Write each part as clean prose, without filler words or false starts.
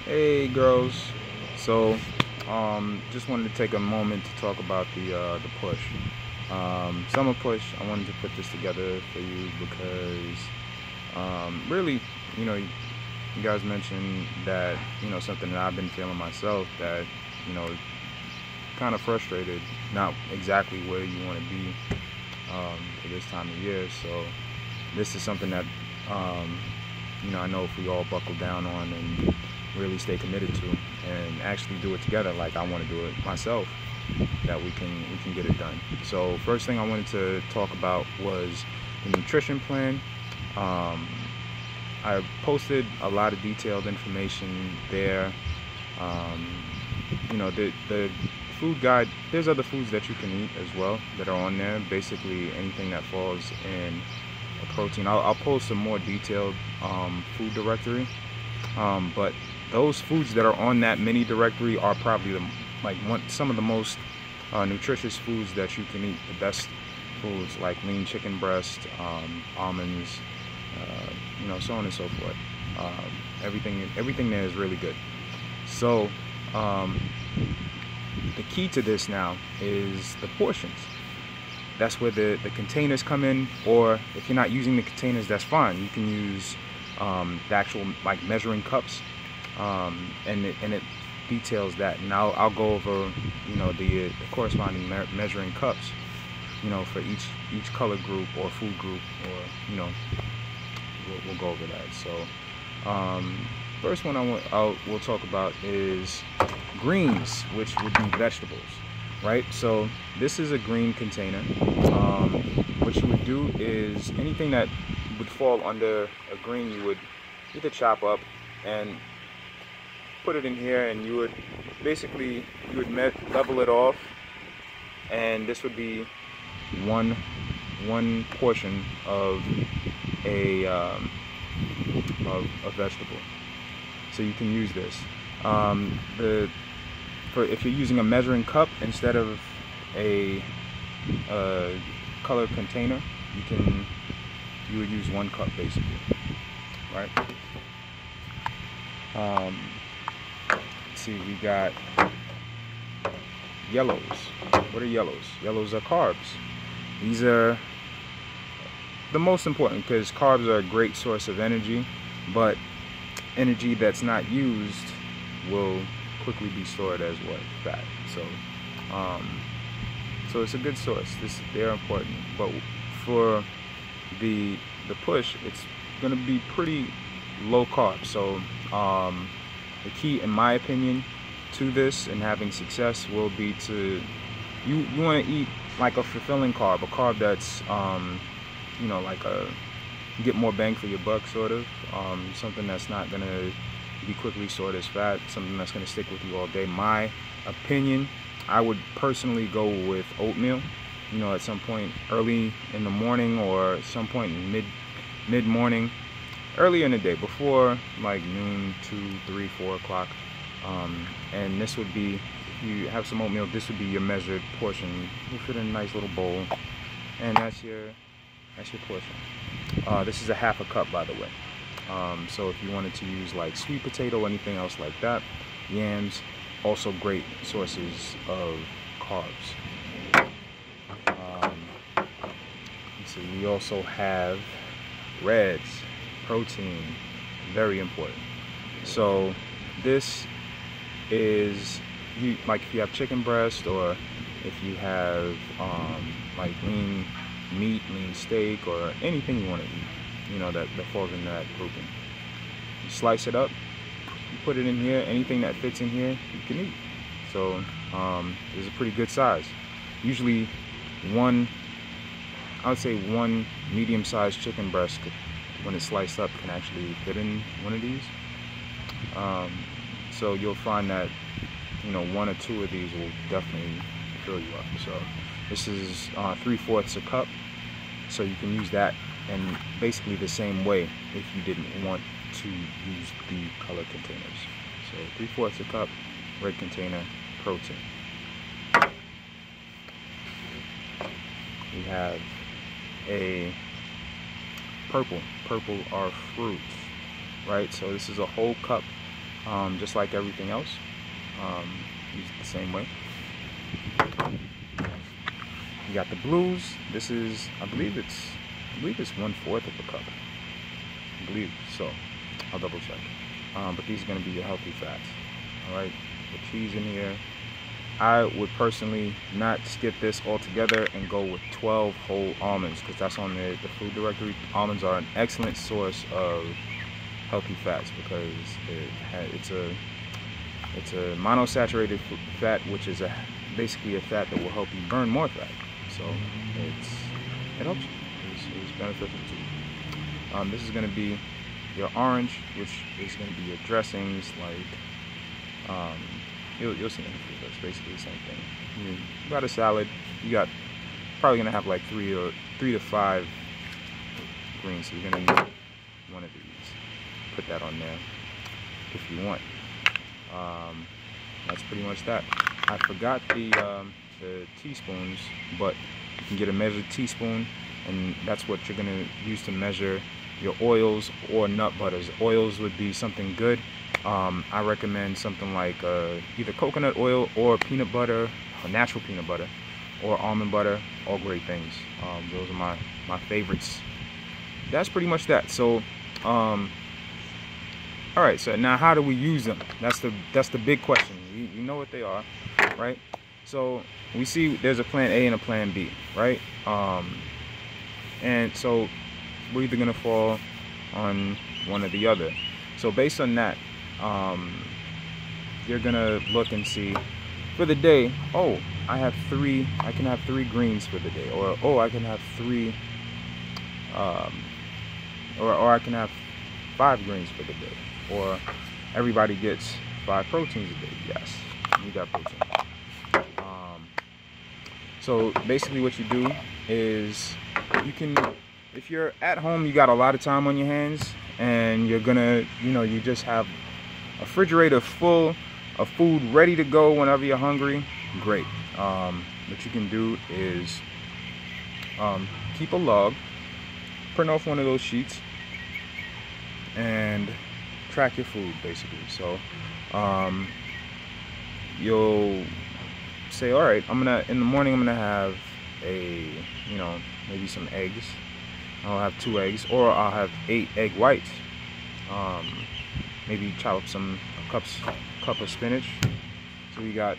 Hey girls. So just wanted to take a moment to talk about the push. Summer push. I wanted to put this together for you because really, you guys mentioned that, something that I've been feeling myself, that, you know, kind of frustrated, not exactly where you want to be for this time of year. So this is something that I know if we all buckle down on and really stay committed to and actually do it together like I want to do it myself, that we can get it done. So first thing I wanted to talk about was the nutrition plan. um, I posted a lot of detailed information there. um, the food guide, there's other foods that you can eat as well that are on there, basically anything that falls in a protein. I'll post a more detailed food directory. But those foods that are on that mini directory are probably some of the most nutritious foods that you can eat. The best foods like lean chicken breast, almonds, so on and so forth. Everything there is really good. So the key to this now is the portions. That's where the containers come in, or if you're not using the containers, that's fine. You can use the actual like measuring cups, and it details that. And I'll go over the corresponding measuring cups, for each color group or food group, or we'll go over that. So first one we'll talk about is greens, which would be vegetables. Right, so this is a green container. What you would do is anything that would fall under a green, you would either chop up and put it in here, and you would level it off, and this would be one portion of a vegetable. So you can use this. If you're using a measuring cup instead of a colored container, you would use 1 cup basically, right? Let's see, we got yellows. What are yellows? Yellows are carbs. These are the most important because carbs are a great source of energy, but energy that's not used will quickly be stored as fat. So it's a good source. They're important, but for the push, it's going to be pretty low carb. So the key, in my opinion, to this and having success will be to you want to eat like a fulfilling carb, a carb that's like get more bang for your buck, sort of. Something that's not going to be quickly stored as fat, something that's going to stick with you all day. My opinion, I would personally go with oatmeal, at some point early in the morning, or some point in mid-morning, earlier in the day, before like noon, 2, 3, 4 o'clock. And this would be, if you have some oatmeal, this would be your measured portion. You fit in a nice little bowl, and that's your portion. This is a 1/2 cup, by the way. So if you wanted to use like sweet potato or anything else like that, yams, also great sources of carbs. So we also have reds, protein, very important. So this is, like if you have chicken breast, or if you have like lean meat, lean steak, or anything you want to eat, that falls in that grouping. You slice it up, you put it in here. Anything that fits in here, you can eat. So it's a pretty good size. Usually I would say one medium-sized chicken breast, when it's sliced up, can actually fit in one of these. So you'll find that 1 or 2 of these will definitely fill you up. So this is 3/4 a cup. So you can use that, and basically the same way if you didn't want to use the color containers. So 3/4 a cup, red container, protein. We have a purple are fruits, right? So this is a whole cup just like everything else. Use it the same way. You got the blues. This is, I believe it's 1/4 of a cup. I believe so. I'll double check. But these are going to be your healthy fats. All right, the cheese in here. I would personally not skip this altogether and go with 12 whole almonds, because that's on the food directory. Almonds are an excellent source of healthy fats because it's a monosaturated fat, which is basically a fat that will help you burn more fat. So it helps you. It's beneficial to you. This is going to be your orange, which is going to be your dressings, like you'll see in the food. That's basically the same thing. You got a salad. You got probably gonna have like 3 to 5 greens. So you're gonna need one of these. Put that on there if you want. That's pretty much that. I forgot the teaspoons, but you can get a measured teaspoon, and that's what you're gonna use to measure your oils or nut butters. Oils would be something good. I recommend something like either coconut oil or peanut butter, or natural peanut butter, or almond butter. All great things. Those are my favorites. That's pretty much that. So, all right. So now, how do we use them? That's the big question. You know what they are, right? So we see there's a plan A and a plan B, right? And so we're either gonna fall on one or the other. So based on that, you're gonna look and see for the day, oh, I can have 3 greens for the day, or oh, I can have 3 or I can have 5 greens for the day, or everybody gets 5 proteins a day. Yes, you got protein. So basically what you do is you can, if you're at home, you got a lot of time on your hands, and you're gonna, you just have a refrigerator full of food ready to go whenever you're hungry. Great. What you can do is keep a log, print off one of those sheets, and track your food basically. So you'll say, all right, in the morning I'm gonna have maybe some eggs. I'll have 2 eggs, or I'll have 8 egg whites. Maybe chop up a cup of spinach. So we got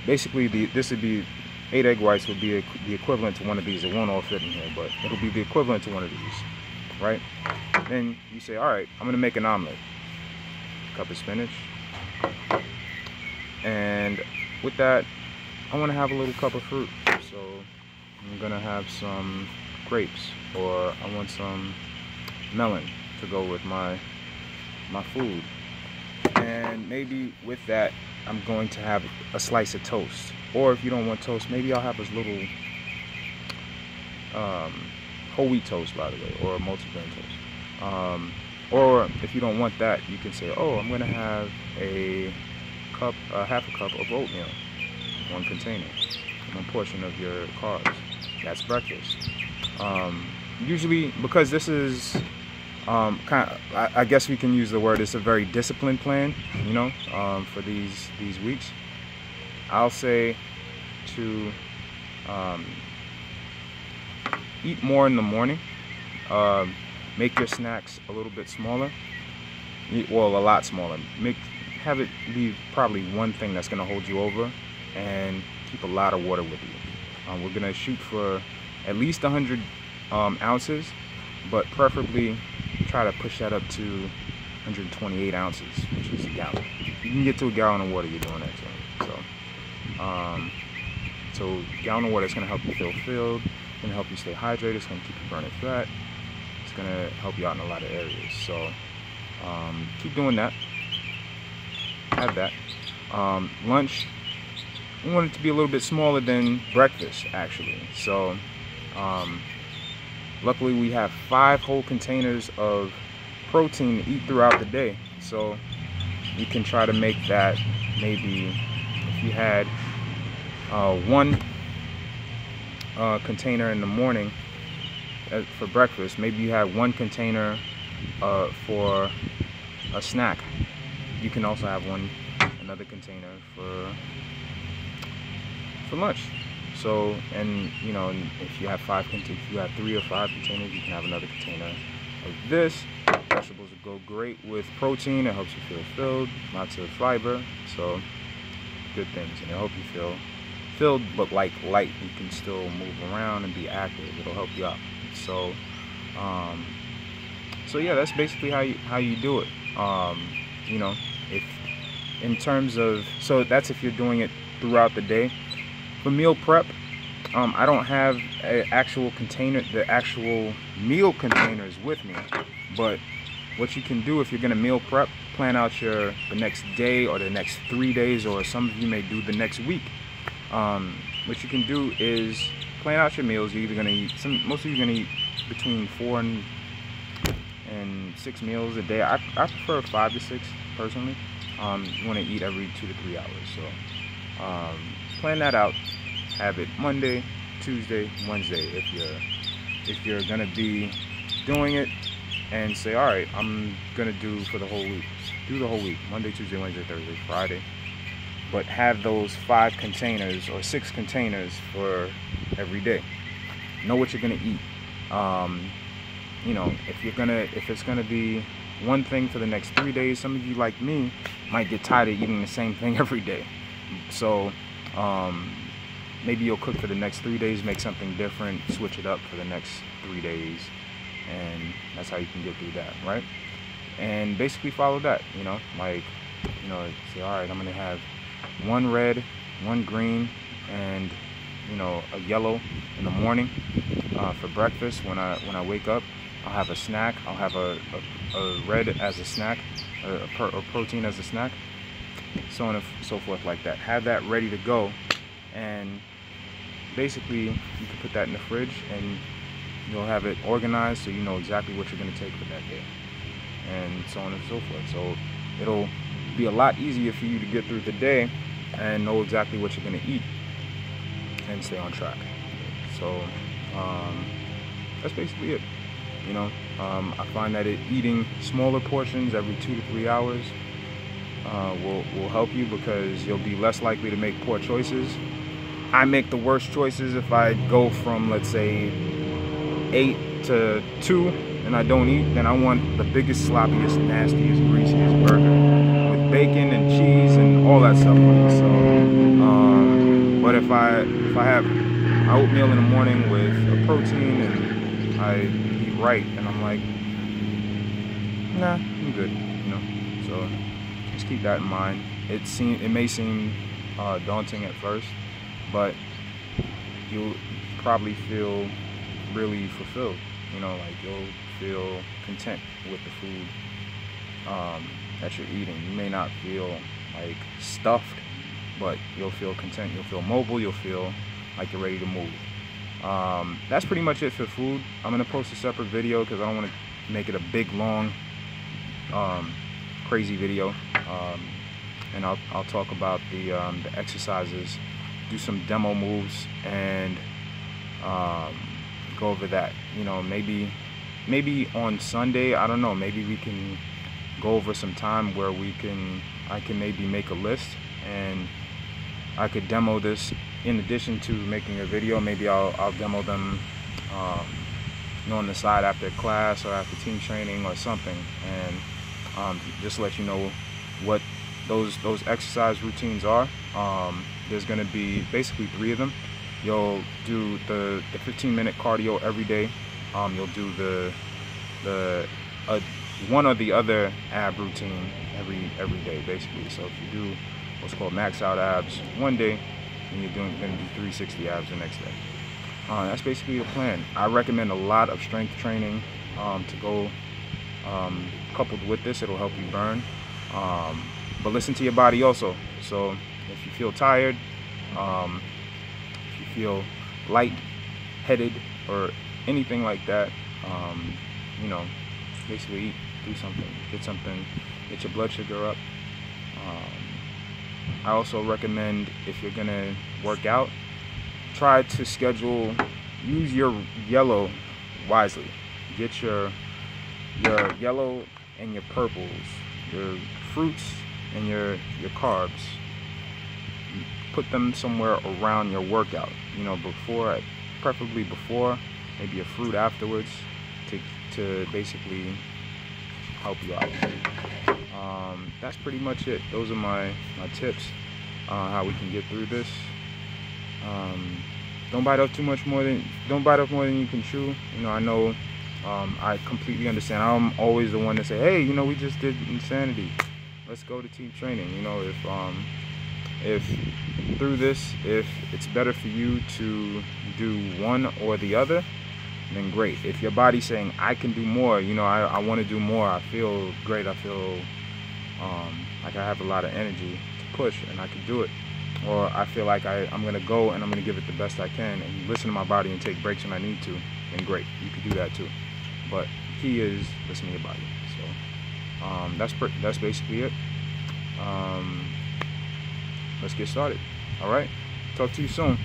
basically this would be 8 egg whites would be the equivalent to one of these. It won't all fit in here, but it'll be the equivalent to one of these, right? Then you say, all right, I'm gonna make an omelet. Cup of spinach, and with that, I want to have a little cup of fruit. So I'm gonna have some grapes, or I want some melon to go with my food. And maybe with that, I'm going to have a slice of toast. Or if you don't want toast, maybe I'll have this little whole wheat toast, by the way, or multigrain toast. Or if you don't want that, you can say, oh, I'm going to have half a cup of oatmeal, 1 container, 1 portion of your carbs. That's breakfast. Usually, because this is I guess we can use the word, it's a very disciplined plan, for these weeks. I'll say to eat more in the morning. Make your snacks a little bit smaller. Well, a lot smaller. Have it be probably one thing that's going to hold you over, and keep a lot of water with you. We're going to shoot for at least 100 ounces, but preferably try to push that up to 128 ounces, which is a gallon. You can get to a gallon of water, you're doing excellent. So gallon of water is going to help you feel filled, it's going to help you stay hydrated, it's going to keep you burning fat, it's going to help you out in a lot of areas. So keep doing that. Have that. Lunch, I want it to be a little bit smaller than breakfast, actually. So luckily we have 5 whole containers of protein to eat throughout the day. So you can try to make that, maybe if you had 1 container in the morning for breakfast, maybe you had 1 container for a snack. you can also have another container for lunch. So, and you know, if you have 3 or 5 containers, you can have another container of this. Vegetables will go great with protein. It helps you feel filled, lots of fiber, so good things. And it'll help you feel filled, but like light. You can still move around and be active. It'll help you out. So, so yeah, that's basically how you do it. You know, if in terms of, so that's if you're doing it throughout the day. For meal prep, I don't have an actual container, the actual meal containers with me, but what you can do if you're gonna meal prep, plan out the next day or the next 3 days, or some of you may do the next week. What you can do is plan out your meals. You're either gonna eat most of you are gonna eat between 4 and 6 meals a day. I prefer 5 to 6 personally. You want to eat every 2 to 3 hours. So plan that out. Have it Monday, Tuesday, Wednesday if you're gonna be doing it, and say, all right, I'm gonna do for the whole week. Do the whole week, Monday, Tuesday, Wednesday, Thursday, Friday. But have those 5 containers or 6 containers for every day. Know what you're gonna eat. You know, if it's gonna be one thing for the next 3 days, some of you like me might get tired of eating the same thing every day. So maybe you'll cook for the next 3 days, make something different, switch it up for the next 3 days, and that's how you can get through that, right? And basically follow that, you know, like, you know, say, all right, I'm gonna have 1 red, 1 green, and, you know, a yellow in the morning for breakfast. When I wake up, I'll have a snack. I'll have a red as a snack, a protein as a snack, so on and so forth like that. Have that ready to go, and basically you can put that in the fridge and you'll have it organized so you know exactly what you're going to take for that day, and so on and so forth. So it'll be a lot easier for you to get through the day and know exactly what you're going to eat and stay on track. So that's basically it. You know, I find that eating smaller portions every 2 to 3 hours will help you, because you'll be less likely to make poor choices. I make the worst choices if I go from, let's say, 8 to 2 and I don't eat. Then I want the biggest, sloppiest, nastiest, greasiest burger with bacon and cheese and all that stuff on it. So, but if I have oatmeal in the morning with a protein and I eat right, and I'm like, nah, I'm good, you know. So just keep that in mind. It may seem daunting at first, but you'll probably feel really fulfilled. You know, like you'll feel content with the food that you're eating. You may not feel like stuffed, but you'll feel content. You'll feel mobile. You'll feel like you're ready to move. That's pretty much it for food. I'm gonna post a separate video because I don't want to make it a big, long, crazy video. And I'll talk about the exercises, do some demo moves, and go over that. You know, maybe on Sunday, I don't know, maybe we can go over some time where I can maybe make a list and I could demo this in addition to making a video. Maybe I'll demo them you know, on the side after class or after team training or something, and just let you know what those exercise routines are. There's going to be basically 3 of them. You'll do the 15-minute cardio every day. You'll do the one or the other ab routine every day, basically. So if you do what's called max out abs one day, and you're going to do 360 abs the next day. That's basically the plan. I recommend a lot of strength training to go coupled with this. It'll help you burn. But listen to your body also. So if you feel tired, if you feel light-headed or anything like that, you know, basically eat, do something, get your blood sugar up. I also recommend, if you're gonna work out, try to use your yellow wisely. Get your yellow and your purples, your fruits and your carbs, put them somewhere around your workout. You know, preferably before, maybe a fruit afterwards, to basically help you out. That's pretty much it. Those are my tips on how we can get through this. Don't bite off more than you can chew. You know, I know, I completely understand. I'm always the one to say, hey, you know, we just did Insanity, let's go to team training. You know, if through this, if it's better for you to do one or the other, then great. If your body's saying I can do more, you know, I want to do more, I feel great, I feel like I have a lot of energy to push and I can do it, or I feel like I'm gonna go and I'm gonna give it the best I can and listen to my body and take breaks when I need to, then great, you can do that too. But the key is listen to your body. So that's basically it. Let's get started. All right, talk to you soon.